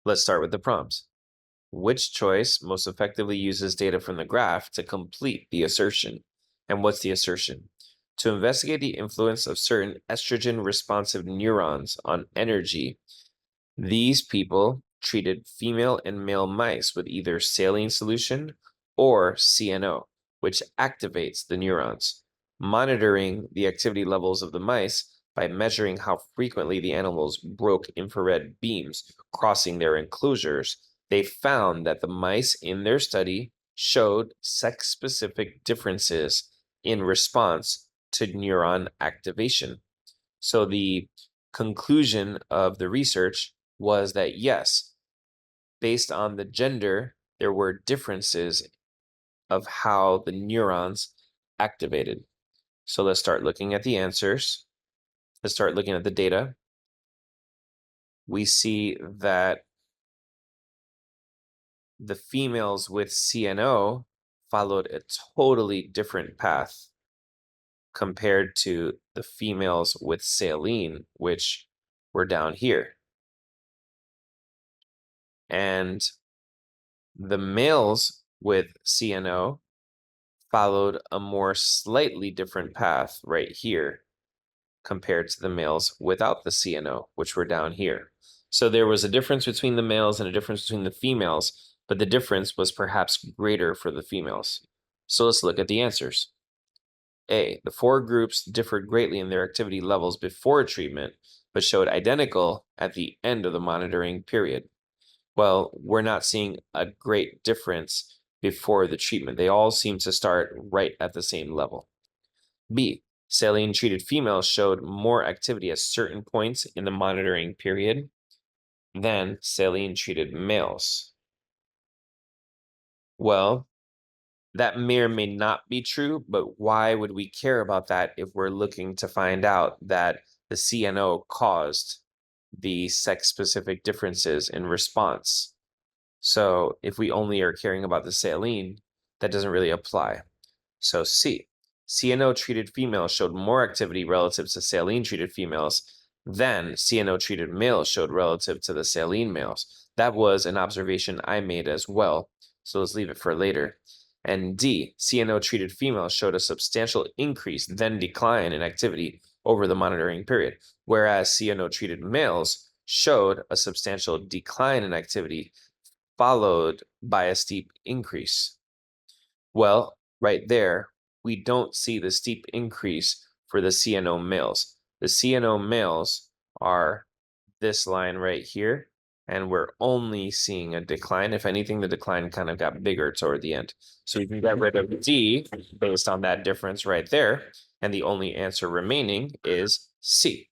Let's start with the prompts. Which choice most effectively uses data from the graph to complete the assertion? And what's the assertion? To investigate the influence of certain estrogen responsive neurons on energy, these people treated female and male mice with either saline solution or CNO, which activates the neurons. Monitoring the activity levels of the mice by measuring how frequently the animals broke infrared beams crossing their enclosures, they found that the mice in their study showed sex-specific differences in response to neuron activation. So the conclusion of the research was that yes, based on the gender, there were differences of how the neurons activated. So let's start looking at the answers. Let's start looking at the data. We see that the females with CNO followed a totally different path compared to the females with saline, which were down here. And the males with CNO followed a more slightly different path right here compared to the males without the CNO, which were down here. So there was a difference between the males and a difference between the females, but the difference was perhaps greater for the females. So let's look at the answers. A, the four groups differed greatly in their activity levels before treatment, but showed identical at the end of the monitoring period. Well, we're not seeing a great difference before the treatment. They all seem to start right at the same level. B, saline-treated females showed more activity at certain points in the monitoring period than saline-treated males. Well, that may or may not be true, but why would we care about that if we're looking to find out that the CNO caused the sex-specific differences in response? So if we only are caring about the saline, that doesn't really apply. So C, CNO-treated females showed more activity relative to saline-treated females than CNO-treated males showed relative to the saline males. That was an observation I made as well, so let's leave it for later. And D, CNO-treated females showed a substantial increase, then decline in activity over the monitoring period, whereas CNO-treated males showed a substantial decline in activity followed by a steep increase. Well, right there, we don't see the steep increase for the CNO males. The CNO males are this line right here, and we're only seeing a decline. If anything, the decline kind of got bigger toward the end. So we can get rid of D based on that difference right there, and the only answer remaining is C.